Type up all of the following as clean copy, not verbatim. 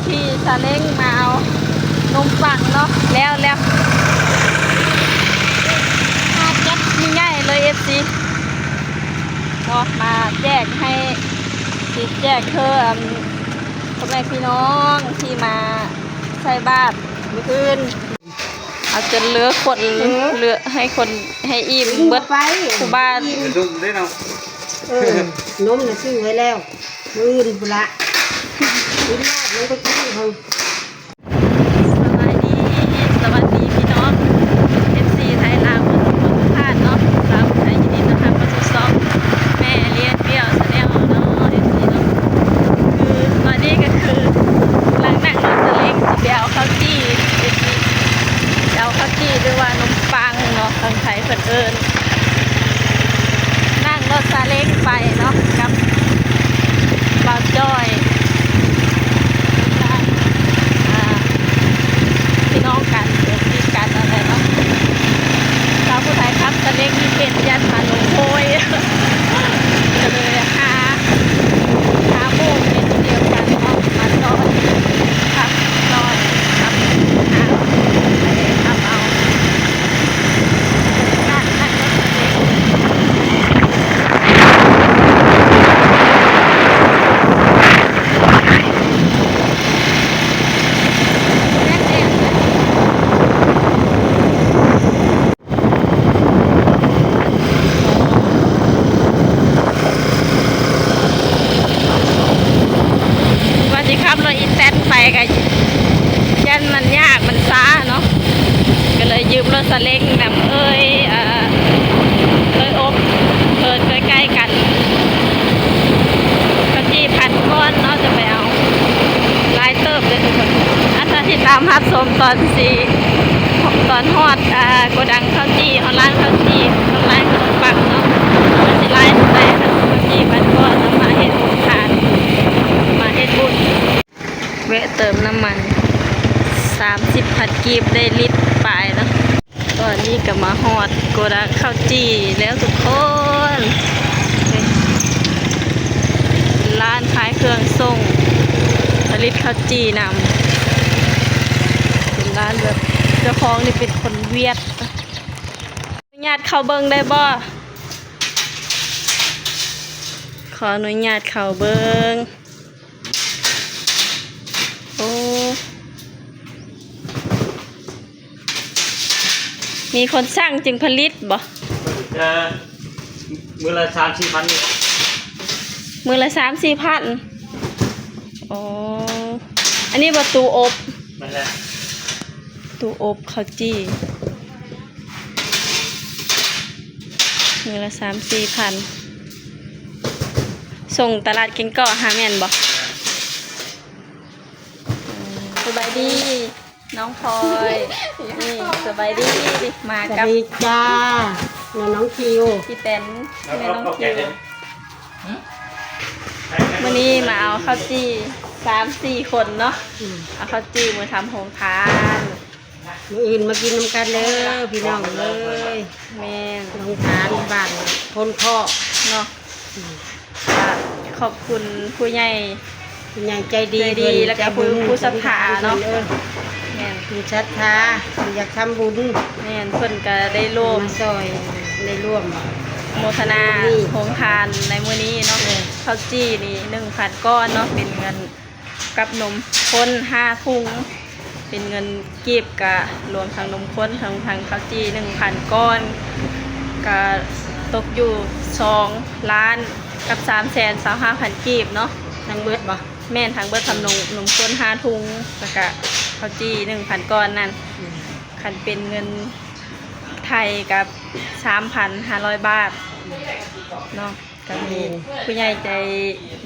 ขี่ซาเล้งมาเอานมปังเนาะแล้วแจ็คมีง่ายเลยFCเนาะมาแจกให้ติดแจกเธอพ่อแม่พี่น้องที่มาใส่บาตรมื้ออื่นเอาจนเหลือคนเหลือให้คนให้อิ่มเบิดไปทุกบ้านนุ่มได้เนาะนมน่ะซื้อไว้แล้วมื้อนี้พุ่นละกินรอบเลยก็กินเฮาสวัสดีพี่น้อง FC ไทยลาวทุกท่านเนาะสาวไทยยินดีต้อนรับเข้าสู่ช่องแม่เลี้ยงเปรี้ยวแนลเนาะ FC เนาะคือตอนนี้ก็คือหลังนั่งรถซาเล้งสิไปเอาข้าวจี้ FC เอาข้าวจี้หรือว่านมปังเนาะทางไทยเพิ่นเอิ้นนั่งรถซาเล้งไปเนาะกับบ่าวจ้อยพี่น้องกันเพื่อนพี่กันอะไรเนาะสาวผู้ไทยครับตะเล็กนี่เป็นยันพันลงโพยก็เลยหาโมงเป็นเดียวกันเนาะมาจอยครับจอยครับหาไปทำเอานั่งรถตะเล็กขับรถอีแตนไปกันยันมันยากมันช้าเนาะก็เลยยืมรถซาเล้งแบบอบเคยใกล้กันก็จี้พันก้อนเนาะจะไปเอาลายเติบเลยทุกคนอาจารย์ที่ตามฮับสมตอนฮอดโกดังข้าวจี้ฮอดร้านข้าวจี้ฮอดร้านขนมปังเนาะมันจะไล่แต่ข้าวจี้พันก้อนแล้วมาเห็ดบุญทานมาเห็ดบุญแวะเติมน้ำมัน30 พันกีบได้ลิตรปลายเนาะตอนนี้ก็มาฮอดโกดังข้าวจี้แล้วทุกคนร้านขายเครื่องส่งผลิตข้าวจี้นำเป็นร้านแบบเจ้าของนี่เป็นคนเวียดญาติเข้าเบิ้งได้บ่ขออนุญาตเข้าเบิ้งโอ้มีคนสร้างจึงผลิตบ่มือละ3-4 พันมือละ3-4 พันอ๋ออันนี้ประตูอบนั่นแหละตู้อบข้าวจี้มือละ3-4 พันส่งตลาดเก่งเกาะหาแม่นบ่สบายดีน้องพลอยนี่สบายดีมากับจ้าน้องคิวพี่เต้นแม่น้องคิววันนี้มาเอาข้าวจี้3-4 คนเนาะเอาข้าวจี้มาทำโฮมทานมื้ออื่นมากินน้ำกันเด้อพี่น้องเลยแม่โฮมทานบ้านคนข้อเนาะขอบคุณผู้ใหญ่ใจดีแล้วก็ผู้ศรัทธาเนาะแม่ผู้ศรัทธาอยากทำบุญแม่เพิ่นก็ได้ร่วมซอยได้ร่วมโมทนาโฮมทานในมื้อนี้เนาะข้าวจี้นี่ 1,000 ก้อนเนาะเป็นเงินกับนมข้น5 ถุงเป็นเงินกีบกะรวมทั้งนมข้นทั้งข้าวจี้ 1,000 ก้อนก็ตกอยู่2 ล้านกับ325,000 กีบเนาะทั้งเบิดบ่แม่นทั้งเบิดทำนมข้น5 ถุงแล้วก็ข้าวจี้ 1,000 ก้อนนั่นคันเป็นเงินไทยกับ 3,500 บาทเนาะก็มีผู้ใหญ่ใจ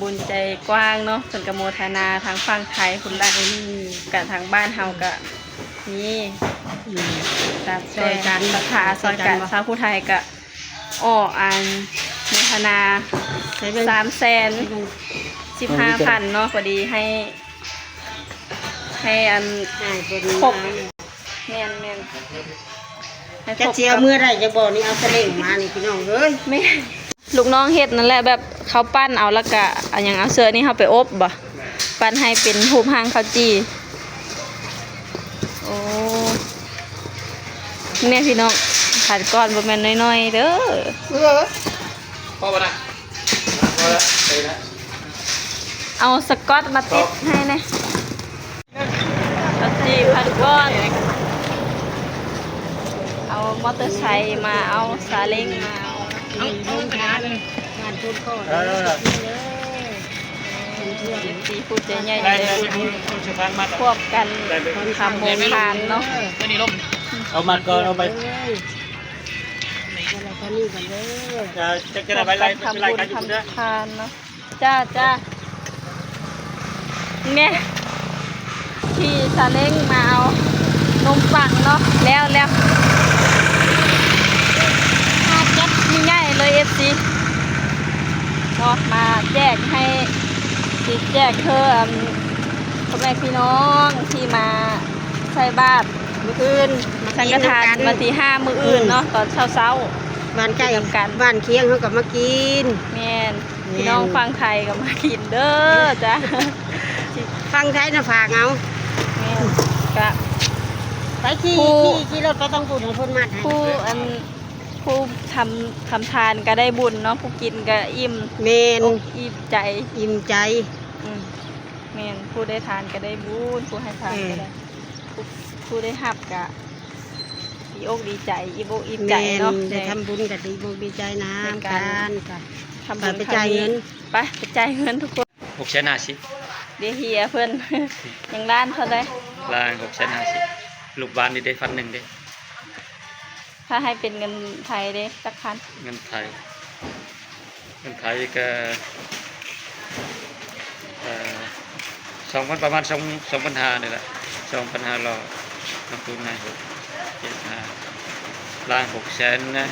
บุญใจกว้างเนาะเพิ่นก็โมทนาทางฝั่งไทยพุ่นละกับทางบ้านเฮาก็นี่ตัดซอยกันศรัทธาซอยกันชาวผู้ไทยก็อันโมทนา315,000เนาะพอดีให้อันครบแม่นจะเจียวเมื่อไรจะบอกนี่เอาทะเลมานี่พี่น้องเอ้ยไม่ลูกน้องเฮ็ดนั่นแหละแบบเขาปั้นเอาแล้วก็อย่างเอาเสื้อนี่เขาไปอบบ่ ปั้นให้เป็นรูปหางข้าวจีโอ้เนี่ยพี่น้องผัดก้อนประมาณน้อยๆเด้อ พอปะนะพอแล้วไปนะ เอาสกอตมาติดให้นะข้าวจีผัดก้อน เอามอเตอร์ไซค์มาเอาซาเล้งมาเอา งานทุนข้อ เออ ตีพูดใจใหญ่ ได้ เลย คุณสุพรรณมา ควบกันทำโมงทานเนาะ ตัวนี้ล่มเอามาก่อนเอาไป อะไรก็นี่กันเลย จะได้ไปไล่ ทำ ไล่ บุญ กันอยู่เด้อ ทำทานเนาะจ้าจ้าเนี่ยที่ซาเล้งมาเอานมปังเนาะแล้วแก๊สมีง่ายเลยFCเนาะมาแจกให้ติดแจกเธอพ่อแม่พี่น้องที่มาใส่บาตรมื้ออื่นสังฆทานวันที่5มื้ออื่นเนาะตอนเช้า บ้านใกล้กันบ้านเคียงเขากับมากิน แม่นพี่น้องฟังไทยก็มากินเด้อจ้ะ ฟังไทยนะฝากเอา แม่นกะ ไปขี่รถไปต้องพูดให้พ้นมัดให้ ผู้ทำทานก็ได้บุญเนาะผู้กินก็อิ่ม เมน อกอิ่มใจ อิ่มใจ แม่นผู้ได้ทานก็ได้บุญผู้ให้ทานก็ได้ผู้ได้หับก็ดีอกดีใจอิ่มอกอิ่ม เม ใจ น เนาะ ได้ทำบุญกับดีบุญดีใจนะการค่ะ ทำบุญ ไปจ่ายเงิน ไปจ่ายเงินทุกคน 650 เดี๋ยวเฮียเพื่อน ยังร้านเขาได้ ล้าน650ลูกบ้านนี่ได้1,000เด้ ถ้าให้เป็นเงินไทยได้สักพัน เงินไทยก็2,000ประมาณ2,500นี่แหละ2,500น้ำปูนนะ75ล้าน600,000นะ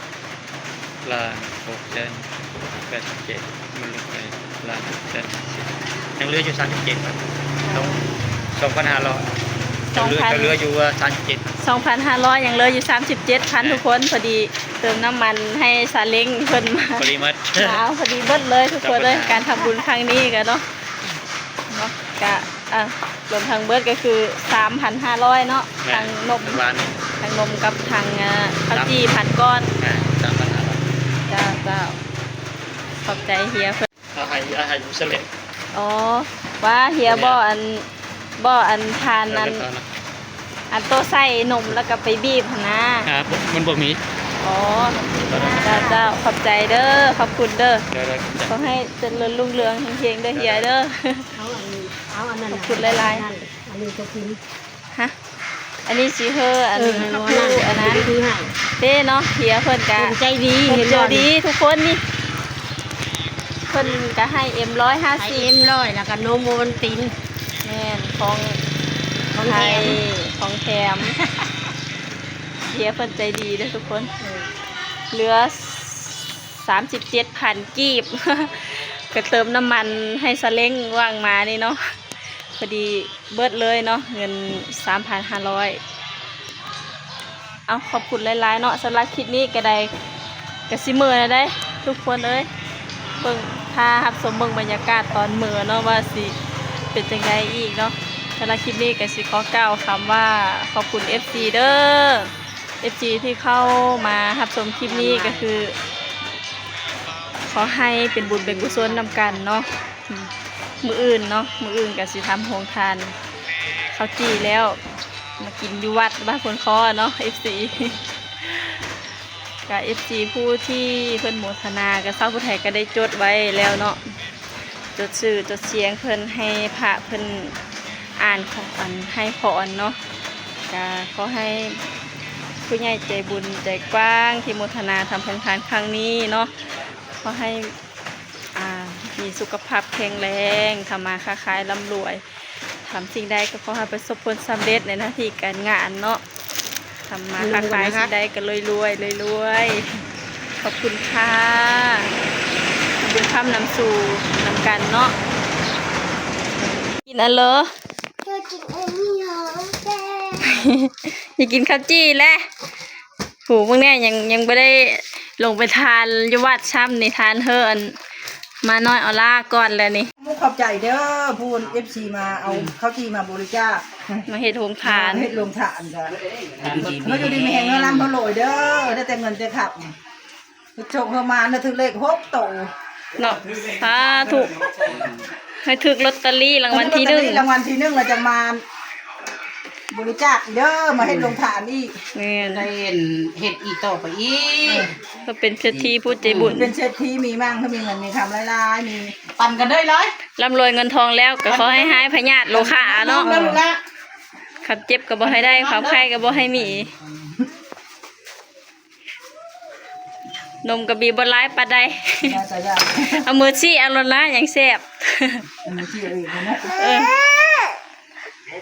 87ล้าน600,000 87มันลงไปล้าน600,000ยังเหลืออยู่37ครับ2,500จะเหลืออยู่37 2,500ยังเหลืออยู่37,000ทุกคนพอดีเติมน้ำมันให้ซาเล้งเพิ่นมา ปริมาตร เอาพอดีเบิดเลยทุกคนเลยการทำบุญครั้งนี้กันเนาะกะรวมทางเบิดก็คือ 3,500เนาะทางนม บ้าน ทางนมกับทางข้าวจีพันก้อน 3,500 จ้าขอบใจเฮียเพิ่น อาหารมุสลิม อ๋อว่าเฮียบ่อันทานอันโตใส่นมแล้วก็ไปบีบหั่นนะ มันบ่มี อ๋อเจ้าขอบใจเด้อขอบคุณเด้อ เดี๋ยว ขอให้เจริญรุ่งเรืองเฮงๆเด้อเฮียเด้อ เอาอันนั้น ขอบคุณหลายๆ อันนี้ก็กิน ฮะอันนี้สิเฮออันผู้อันนั้น คือให้ เด้เนาะเฮียเพิ่นก็ ใจดี เห็น บ่ ดีทุกคนนี่เพิ่นก็ให้ ให้ M150 100แล้วก็นมโมนติน แม่นของ ของ ไท แถ ย ม ของแถมเฮียเพิ่นใจดีเด้อทุกคน เหลือ 37,000 กีบ ก็เติมน้ำมันให้ซาเล้งว่างมานี่เนาะพอดีเบิดเลยเนาะเงิน 3,500 เอาขอบคุณหลายๆเนาะสำหรับคลิปนี้ก็ได้กระซิมือนะได้ ทุกคนเอ้ยเบิ่งพารับชมเบิ่งบรรยากาศตอนมื้อเนาะว่าสิเป็นจังไดอีกเนาะสำหรับคลิปนี้ก็สิขอกล่าวคำว่าขอบคุณ FC เด้อ FG ที่เข้ามารับชมคลิปนี้ก็คือ ขอให้เป็นบุญเป็นกุศลนำกันเนาะมื้ออื่นเนาะมื้ออื่นก็สิทำโรงทานข้าวจี่แล้วมากินอยู่วัดบ้านคนคอเนาะ FC กับ FC ผู้ที่เพิ่นโมทนากับเศร้าผู้ไทยก็ได้จดไว้แล้วเนาะจดชื่อจดเสียงเพิ่นให้พระเพิ่นอ่านของอันให้พรเนาะก็ขอให้ผู้ใหญ่ใจบุญใจกว้างที่โมทนาทำโครงการครั้งนี้เนาะขอให้มีสุขภาพแข็งแรงทำมาค้าขายร่ำรวยทำสิ่งใดก็ขอให้ประสบผลสำเร็จในหน้าที่การงานเนาะทำมาค้าขายสิ่งใดก็รวยขอบคุณค่ะขอบคุณข้ามนำสู่นำกันเนาะกินอะไรอยากกินข้าวจี้แหละหูพวกเนี้ยยังไม่ได้ลงไปทานอยู่วัดช่ำในทานเฮิร์น มาน้อยเอาล่าก่อนแล้วนี่ มุกขอบใจเด้อพูน FC มาเอาข้าวจีมาบริจาค มาเฮ็ดโรงทาน เฮ็ดโรงทานจ้ะเมื่ออยู่ดีมีแหงเงินล้ำเขาโหลยเด้อได้แต่เงินแต่ขับโชคเข้ามาน่ะถึงเลข6โต เนาะสาธุให้ถึกลอตเตอรี่รางวัลที่หนึ่ง รางวัลที่หนึ่งเราจะมาบริจาคเด้อมาเฮ็ดโรงทานอีก แม่น ได้เฮ็ดอีกต่อไปอีก ก็เป็นเศรษฐีผู้ใจบุญ เป็นเศรษฐีมีมั่งเขามีเงินมีคำหลายๆมี ปั่นกันได้เลย ร่ำรวยเงินทองแล้วก็ขอให้หายพยาธิโลคะเนาะ แล้วละ ขับเจ็บก็บ่ให้ได้ความไข้ก็บ่ให้มี นมกระบีบ่ร้ายปานใด น่าจะยาก เอามือชี้เอาลนละอย่างแซ่บ มีที่อื่นนะ เออ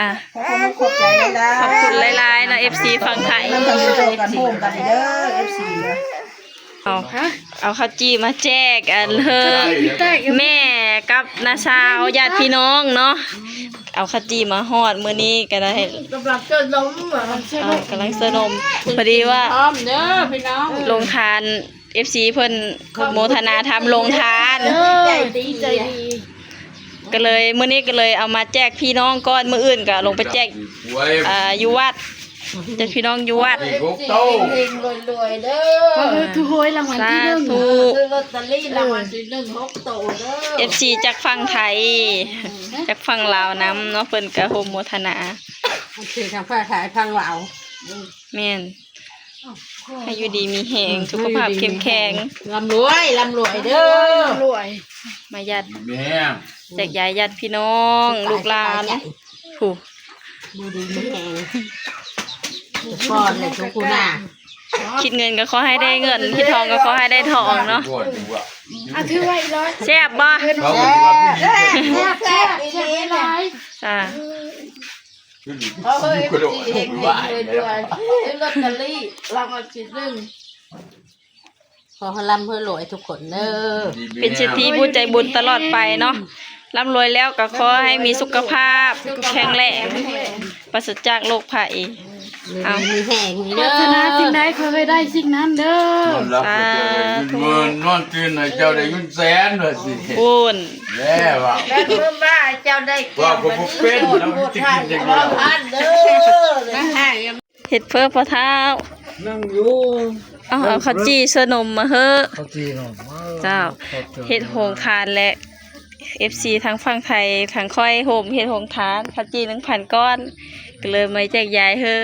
อ่ะ ขอบคุณขอบใจหลายๆ ขอบคุณหลายๆเนาะ FC ฝั่งไทย น้ำกันโตกันโฮมกันเด้อ FC เอาข้าวจีมาแจกอันเฮอแม่กับน้าสาวญาติพี่น้องเนาะเอาข้าวจีมาฮอดมื้อนี้ก็ได้ กำลังเกิดล้มเหรอก ำลังสนมพอดีว่า พร้อมเด้อพี่น้อง ลงทาน FC เพิ่นโมทนาทำลงทาน ใจดีใจดี ก็เลยมื้อนี้ก็เลยเอามาแจกพี่น้องก่อนมื้ออื่นก็ลงไปแจกอยู่วัดแจกพี่น้องอยู่วัด เฮงรวยๆเด้อทุกโหยรางวัลที่หนึ่ง สาธุ ซื้อลอตเตอรี่รางวัลที่หนึ่ง6โตเด้อ FC จากฝั่งไทยจากฝั่งลาวนํเนาะเพิ่นก็โฮมโมทนา โอเคทางภาษาทางลาว แม่นให้อยู่ดีมีแหงสุขภาพเข้มแข็ง ร่ำรวยเด้อรวย มายัดแจกยายยัดพี่น้องลูกหลานผู้ ดูดีมีแหงก่อนเลยทุกคนน่ะ คิดเงินก็ขอให้ได้เงินคิดทองก็ขอให้ได้ทองเนาะ ถือไว้ร้อย แซ่บบ่ แซ่บดีเลย จ้า เฮ้ยเฮงรวยซื้อลอตเตอรี่รางวัลที่หนึ่งขอให้ร่ำเพื่อรวยทุกคนเด้อ เป็นเศรษฐีผู้ใจบุญตลอดไปเนาะร่ำรวยแล้วก็ขอให้มีสุขภาพแข็งแรงปราศจากโรคภัย เอา มีแหง ปรารถนาสิ่งใดขอให้ได้สิ่งนั้นเด้อ สาธุ เงินนอนตื่นหน่อยเจ้าได้เงินแสนเลยสิ บุญ แย่ว่ะ แล้วเพิ่มว่าเจ้าได้ ว่าก็บ่เป็นแล้วมันจะกินยังไง พันเด้อ เฮ็ดเพื่อพ่อเท้า นั่งอยู่ เอาข้าวจี้เสื้อนมมาเฮ้อ เขาจีนออกมา เจ้าเฮ็ดโฮงทานและ FC ทั้งฝั่งไทยทั้งค่อยโฮมเฮ็ดโฮงทานข้าวจี้ 1,000 ก้อนก็เลยมาแจกยายเฮ้อ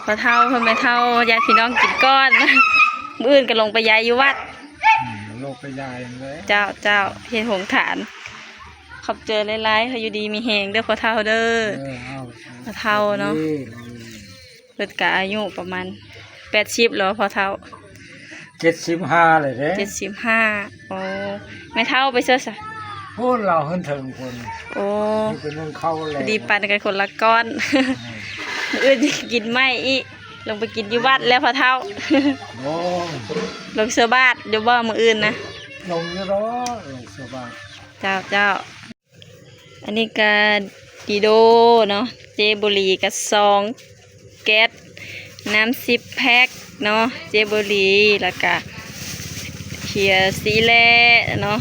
พ่อเฒ่าเพิ่นแม่เฒ่าญาติพี่น้องกินก้อน มื้ออื่นก็ลงไปยายอยู่วัด โลกไปยายเลย เจ้าเฮ็ดโฮงทาน ขอบเจอหลายๆเขาอยู่ดีมีแฮงเด้อพ่อเฒ่าเด้อ เอา พ่อเฒ่าเนาะเพิ่นก็อายุประมาณ80แล้วพ่อเฒ่า 75เลยเด้ 75โอ้แม่เฒ่าไปเสื้อซะ พูดเราเฮิ่นถึงคน โอ้ ที่เป็นเรื่องเข้าเลย ดีปันกันคนละก้อน มื้ออื่นสิกินไม่อีลงไปกินอยู่วัดแล้วพ่อเฒ่า โอ้ ลงเสื้อบาทเดี๋ยวบ่มื้ออื่นนะ ลงเยอะร้อยลงสบาย เจ้า อันนี้ก็ดีโดเนาะเจบุรีกับ2แก๊สน้ำ10แพ็คเนาะเจบุรีแล้วก็เขียสีแลเนาะ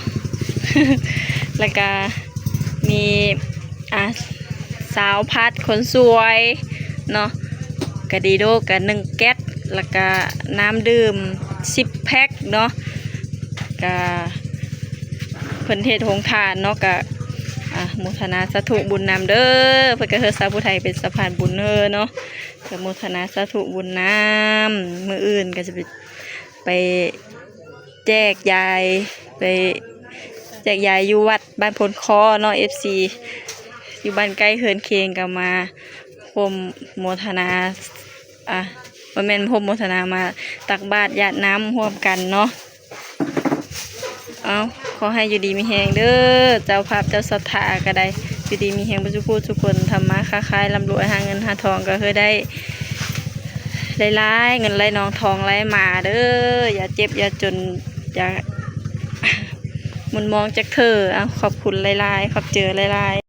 แล้วก็มีสาวพัดคนสวยเนาะกะดีโดกับ1แก๊สแล้วก็น้ำดื่ม10แพ็คเนาะก็ เพิ่นเทศโรงทานเนาะก็โมทนาสาธุบุญนำเด้อเพิ่นก็เฮ็ดสาวผู้ไทยเป็นสะพานบุญเด้อเนาะก็โมทนาสาธุบุญนำมื้ออื่นก็จะไปแจกยายไปแจกยายอยู่วัดบ้านพลคอเนาะ FC อยู่บ้านใกล้เฮือนเคียงก็มาพรมโมทนาบ่แม่นพรมโมทนามาตักบาตรญาติน้ำร่วมกันเนาะ เอาขอให้อยู่ดีมีแหงเด้อเจ้าภาพเจ้าศรัทธาก็ได้อยู่ดีมีแหงบ่ทุกผู้ทุกคนทำมาค้าขายร่ำรวยหาเงินหาทองก็เคยได้หลายๆเงินไหลนองทองไหลมาเด้ออย่าเจ็บอย่าจนอย่า มุนมองจากเธอเอาขอบคุณหลายๆขอบเจอหลายๆ